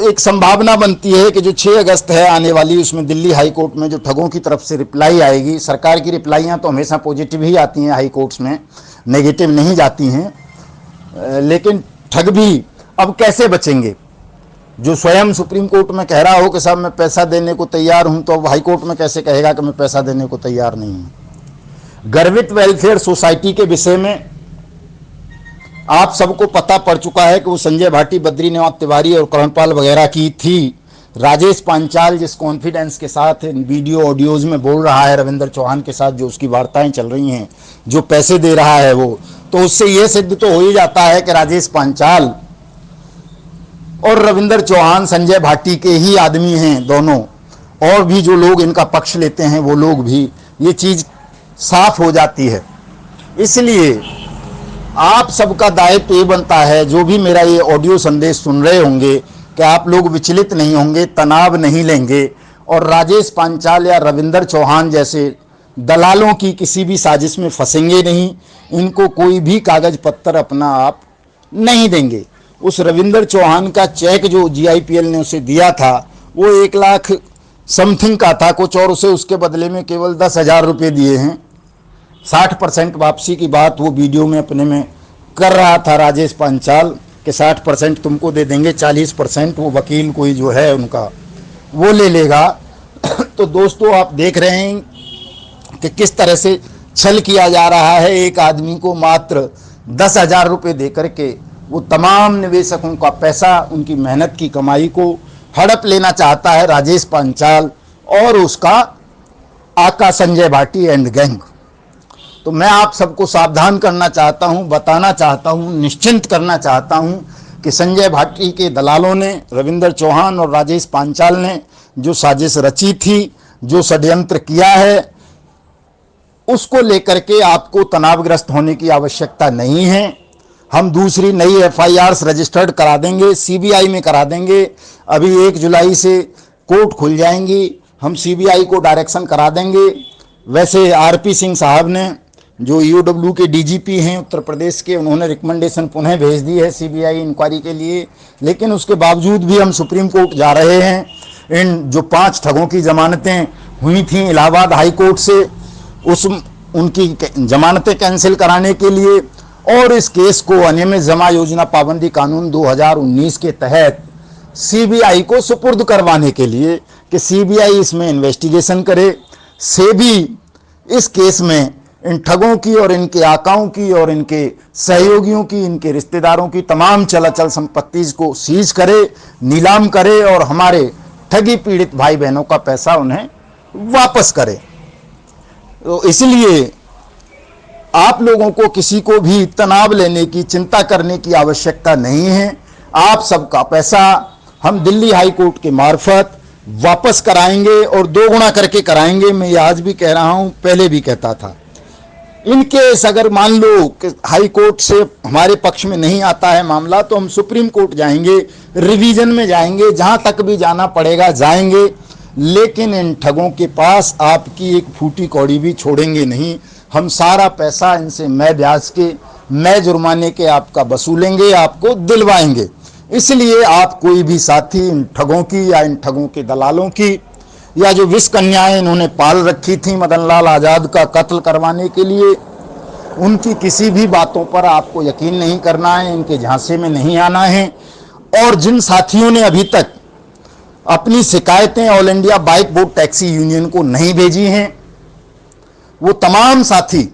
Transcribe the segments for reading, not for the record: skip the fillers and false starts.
एक संभावना बनती है कि जो 6 अगस्त है आने वाली, उसमें दिल्ली हाई कोर्ट में जो ठगों की तरफ से रिप्लाई आएगी, सरकार की रिप्लाइयाँ तो हमेशा पॉजिटिव ही आती हैं हाई कोर्ट्स में, नेगेटिव नहीं जाती हैं, लेकिन ठग भी अब कैसे बचेंगे। जो स्वयं सुप्रीम कोर्ट में कह रहा हो कि साहब मैं पैसा देने को तैयार हूं, तो अब हाई कोर्ट में कैसे कहेगा कि मैं पैसा देने को तैयार नहीं हूं। गर्वित वेलफेयर सोसाइटी के विषय में आप सबको पता पड़ चुका है कि वो संजय भाटी, बद्रीनाथ तिवारी और करणपाल वगैरह की थी। राजेश पांचाल जिस कॉन्फिडेंस के साथ वीडियो ऑडियोज में बोल रहा है रविंद्र चौहान के साथ, जो उसकी वार्ताएं चल रही हैं, जो पैसे दे रहा है वो, तो उससे ये सिद्ध तो हो ही जाता है कि राजेश पांचाल और रविंद्र चौहान संजय भाटी के ही आदमी हैं दोनों, और भी जो लोग इनका पक्ष लेते हैं वो लोग भी, ये चीज साफ हो जाती है। इसलिए आप सबका दायित्व ये बनता है, जो भी मेरा ये ऑडियो संदेश सुन रहे होंगे, कि आप लोग विचलित नहीं होंगे, तनाव नहीं लेंगे, और राजेश पांचाल या रविंद्र चौहान जैसे दलालों की किसी भी साजिश में फंसेंगे नहीं। इनको कोई भी कागज पत्तर अपना आप नहीं देंगे। उस रविंद्र चौहान का चेक जो जीआईपीएल ने उसे दिया था वो 1 लाख समथिंग का था कुछ, और उसे उसके बदले में केवल 10,000 रुपये दिए हैं। 60% वापसी की बात वो वीडियो में अपने में कर रहा था राजेश पांचाल कि 60% तुमको दे देंगे, 40% वो वकील कोई जो है उनका वो ले लेगा। तो दोस्तों आप देख रहे हैं कि किस तरह से छल किया जा रहा है। एक आदमी को मात्र 10,000 रुपये दे करके वो तमाम निवेशकों का पैसा, उनकी मेहनत की कमाई को हड़प लेना चाहता है राजेश पांचाल और उसका आका संजय भाटी एंड गैंग। तो मैं आप सबको सावधान करना चाहता हूं, बताना चाहता हूं, निश्चिंत करना चाहता हूं कि संजय भाटी के दलालों ने, रविंद्र चौहान और राजेश पांचाल ने जो साजिश रची थी, जो षड्यंत्र किया है, उसको लेकर के आपको तनावग्रस्त होने की आवश्यकता नहीं है। हम दूसरी नई एफआईआर्स रजिस्टर्ड करा देंगे, सीबीआई में करा देंगे। अभी 1 जुलाई से कोर्ट खुल जाएंगी, हम सीबीआई को डायरेक्शन करा देंगे। वैसे आरपी सिंह साहब ने, जो ईओडब्ल्यू के डीजीपी हैं उत्तर प्रदेश के, उन्होंने रिकमेंडेशन पुनः भेज दी है सीबीआई इंक्वायरी के लिए, लेकिन उसके बावजूद भी हम सुप्रीम कोर्ट जा रहे हैं। इन जो 5 ठगों की जमानतें हुई थी इलाहाबाद हाई कोर्ट से, उनकी जमानतें कैंसिल कराने के लिए, और इस केस को अनियमित जमा योजना पाबंदी कानून 2019 के तहत सीबीआई को सुपुर्द करवाने के लिए कि सीबीआई इसमें इन्वेस्टिगेशन करे। सेबी इस केस में इन ठगों की और इनके आकाओं की और इनके सहयोगियों की, इनके रिश्तेदारों की तमाम चलाचल संपत्ति को सीज करे, नीलाम करे और हमारे ठगी पीड़ित भाई बहनों का पैसा उन्हें वापस करे। तो इसलिए आप लोगों को किसी को भी तनाव लेने की, चिंता करने की आवश्यकता नहीं है। आप सबका पैसा हम दिल्ली हाई कोर्ट के मार्फत वापस कराएंगे और 2 गुना करके कराएंगे। मैं ये आज भी कह रहा हूं, पहले भी कहता था। इन केस अगर मान लो कि हाई कोर्ट से हमारे पक्ष में नहीं आता है मामला, तो हम सुप्रीम कोर्ट जाएंगे, रिवीजन में जाएंगे, जहां तक भी जाना पड़ेगा जाएंगे, लेकिन इन ठगों के पास आपकी एक फूटी कौड़ी भी छोड़ेंगे नहीं। हम सारा पैसा इनसे मैं ब्याज के, मैं जुर्माने के आपका वसूलेंगे, आपको दिलवाएंगे। इसलिए आप कोई भी साथी इन ठगों की या इन ठगों के दलालों की, या जो विष कन्याएं इन्होंने पाल रखी थी मदन लाल आजाद का कत्ल करवाने के लिए, उनकी किसी भी बातों पर आपको यकीन नहीं करना है, इनके झांसे में नहीं आना है। और जिन साथियों ने अभी तक अपनी शिकायतें all India bike board taxi union को नहीं भेजी हैं, वो तमाम साथी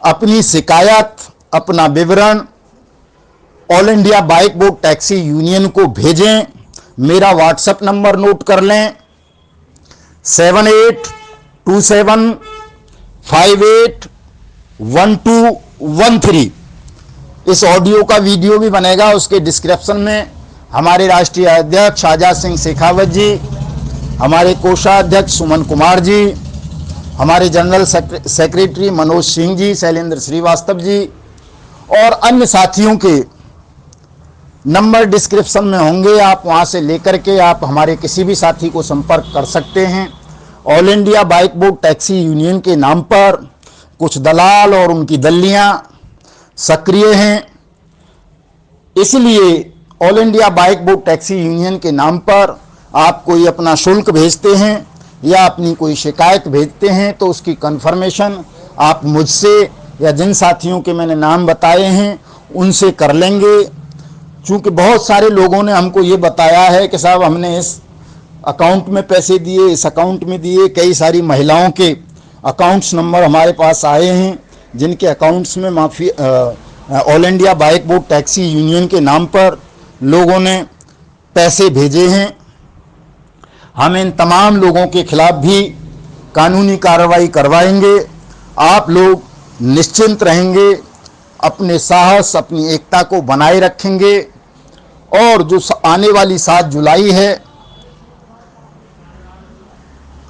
अपनी शिकायत, अपना विवरण all India bike board taxi union को भेजें। मेरा व्हाट्सएप नंबर नोट कर लें, 7827581213। इस ऑडियो का वीडियो भी बनेगा, उसके डिस्क्रिप्शन में हमारे राष्ट्रीय अध्यक्ष आजाद सिंह शेखावत जी, हमारे कोषाध्यक्ष सुमन कुमार जी, हमारे जनरल सेक्रेटरी मनोज सिंह जी, शैलेंद्र श्रीवास्तव जी और अन्य साथियों के नंबर डिस्क्रिप्शन में होंगे। आप वहां से लेकर के आप हमारे किसी भी साथी को संपर्क कर सकते हैं। All India bike board taxi union के नाम पर कुछ दलाल और उनकी दल्लियां सक्रिय हैं, इसलिए all India bike board taxi union के नाम पर आप कोई अपना शुल्क भेजते हैं या अपनी कोई शिकायत भेजते हैं तो उसकी कन्फर्मेशन आप मुझसे या जिन साथियों के मैंने नाम बताए हैं उनसे कर लेंगे। चूँकि बहुत सारे लोगों ने हमको ये बताया है कि साहब हमने इस अकाउंट में पैसे दिए, इस अकाउंट में दिए। कई सारी महिलाओं के अकाउंट्स नंबर हमारे पास आए हैं जिनके अकाउंट्स में all India bike board taxi union के नाम पर लोगों ने पैसे भेजे हैं। हम इन तमाम लोगों के खिलाफ भी कानूनी कार्रवाई करवाएंगे। आप लोग निश्चिंत रहेंगे, अपने साहस, अपनी एकता को बनाए रखेंगे और जो आने वाली 7 जुलाई है,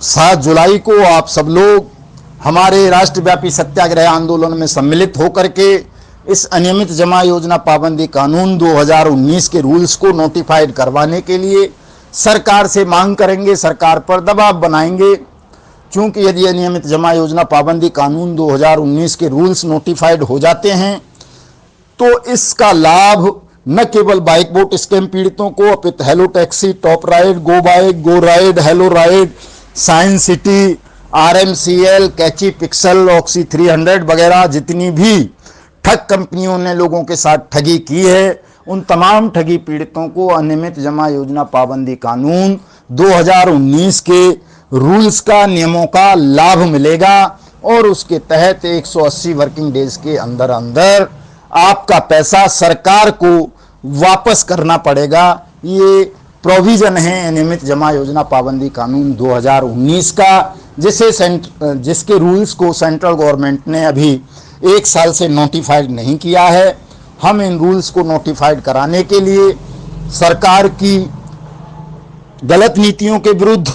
7 जुलाई को आप सब लोग हमारे राष्ट्रव्यापी सत्याग्रह आंदोलन में सम्मिलित होकर के इस अनियमित जमा योजना पाबंदी कानून 2019 के रूल्स को नोटिफाइड करवाने के लिए सरकार से मांग करेंगे, सरकार पर दबाव बनाएंगे। चूंकि यदि अनियमित जमा योजना पाबंदी कानून 2019 के रूल्स नोटिफाइड हो जाते हैं तो इसका लाभ न केवल बाइक बोट स्कैम पीड़ितों को अपितु hello taxi, top ride, go bike, go ride, hello ride, science city, RMCL, catchy pixel, oxy 300 वगैरह जितनी भी ठग कंपनियों ने लोगों के साथ ठगी की है उन तमाम ठगी पीड़ितों को अनियमित जमा योजना पाबंदी कानून 2019 के रूल्स का, नियमों का लाभ मिलेगा और उसके तहत 180 वर्किंग डेज के अंदर अंदर आपका पैसा सरकार को वापस करना पड़ेगा। ये प्रोविजन है अनियमित जमा योजना पाबंदी कानून 2019 का, जिसके रूल्स को सेंट्रल गवर्नमेंट ने अभी 1 साल से नोटिफाइड नहीं किया है। हम इन रूल्स को नोटिफाइड कराने के लिए सरकार की गलत नीतियों के विरुद्ध,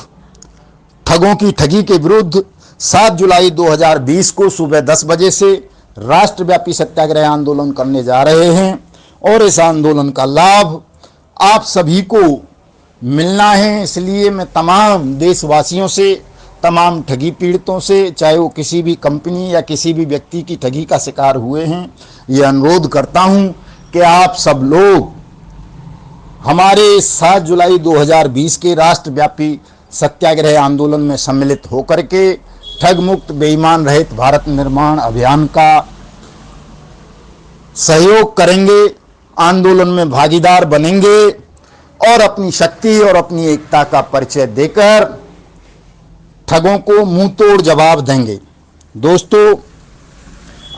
ठगों की ठगी के विरुद्ध 7 जुलाई 2020 को सुबह 10 बजे से राष्ट्रव्यापी सत्याग्रह आंदोलन करने जा रहे हैं और इस आंदोलन का लाभ आप सभी को मिलना है। इसलिए मैं तमाम देशवासियों से, तमाम ठगी पीड़ितों से, चाहे वो किसी भी कंपनी या किसी भी व्यक्ति की ठगी का शिकार हुए हैं, ये अनुरोध करता हूं कि आप सब लोग हमारे 7 जुलाई 2020 के राष्ट्रव्यापी सत्याग्रह आंदोलन में सम्मिलित होकर के ठग मुक्त बेईमान रहित भारत निर्माण अभियान का सहयोग करेंगे, आंदोलन में भागीदार बनेंगे और अपनी शक्ति और अपनी एकता का परिचय देकर ठगों को मुंह तोड़ जवाब देंगे। दोस्तों,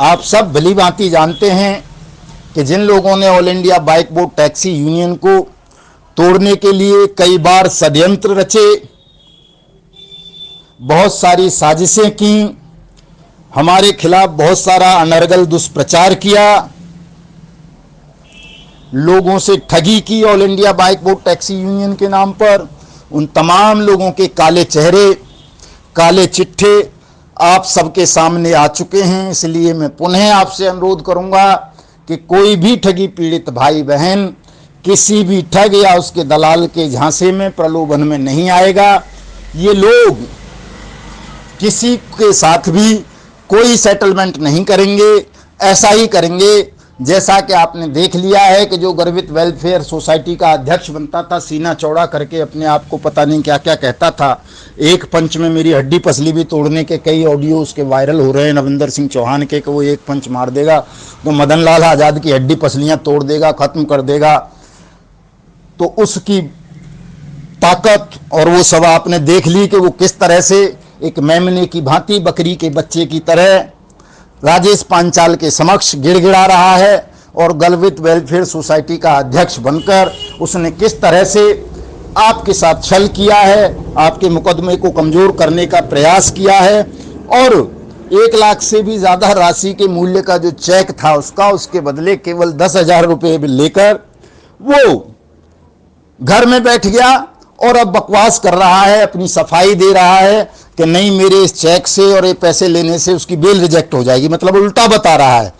आप सब भली भांति जानते हैं कि जिन लोगों ने all India bike board taxi union को तोड़ने के लिए कई बार षड्यंत्र रचे, बहुत सारी साजिशें की, हमारे खिलाफ बहुत सारा अनर्गल दुष्प्रचार किया, लोगों से ठगी की all India bike board taxi union के नाम पर, उन तमाम लोगों के काले चेहरे, काले चिट्ठे आप सबके सामने आ चुके हैं। इसलिए मैं पुनः आपसे अनुरोध करूंगा कि कोई भी ठगी पीड़ित भाई बहन किसी भी ठग या उसके दलाल के झांसे में, प्रलोभन में नहीं आएगा। ये लोग किसी के साथ भी कोई सेटलमेंट नहीं करेंगे। ऐसा ही करेंगे जैसा कि आपने देख लिया है कि जो गर्वित वेलफेयर सोसाइटी का अध्यक्ष बनता था, सीना चौड़ा करके अपने आप को पता नहीं क्या क्या कहता था, एक पंच में मेरी हड्डी पसली भी तोड़ने के कई ऑडियो उसके वायरल हो रहे हैं नविंदर सिंह चौहान के, कि वो एक पंच मार देगा तो मदन लाल आज़ाद की हड्डी पसलियां तोड़ देगा, खत्म कर देगा। तो उसकी ताकत और वो सब आपने देख ली कि वो किस तरह से एक मेमने की भांति, बकरी के बच्चे की तरह राजेश पांचाल के समक्ष गिड़गिड़ा रहा है और गर्वित वेलफेयर सोसाइटी का अध्यक्ष बनकर उसने किस तरह से आपके साथ छल किया है, आपके मुकदमे को कमजोर करने का प्रयास किया है और 1 लाख से भी ज़्यादा राशि के मूल्य का जो चेक था उसके बदले केवल 10,000 रुपये लेकर वो घर में बैठ गया और अब बकवास कर रहा है, अपनी सफाई दे रहा है कि नहीं मेरे इस चेक से और ये पैसे लेने से उसकी बेल रिजेक्ट हो जाएगी। मतलब उल्टा बता रहा है।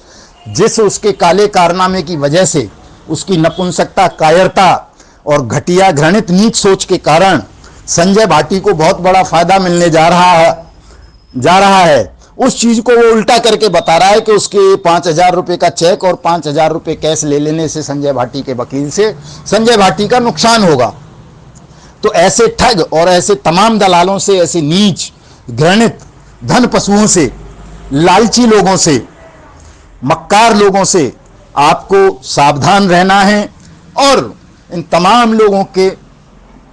जिस उसके काले कारनामे की वजह से, उसकी नपुंसकता, कायरता और घटिया घृणित नीच सोच के कारण संजय भाटी को बहुत बड़ा फायदा मिलने जा रहा है उस चीज को वो उल्टा करके बता रहा है कि उसके 5,000 रुपए का चेक और 5,000 रुपए कैश ले लेने से संजय भाटी के वकील से संजय भाटी का नुकसान होगा। तो ऐसे ठग और ऐसे तमाम दलालों से, ऐसे नीच घृणित धन पशुओं से, लालची लोगों से, मक्कार लोगों से आपको सावधान रहना है और इन तमाम लोगों के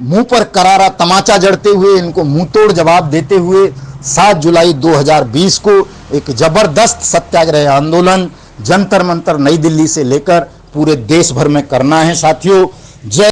मुंह पर करारा तमाचा जड़ते हुए, इनको मुंह तोड़ जवाब देते हुए 7 जुलाई 2020 को एक जबरदस्त सत्याग्रह आंदोलन जंतर मंतर नई दिल्ली से लेकर पूरे देश भर में करना है। साथियों, जय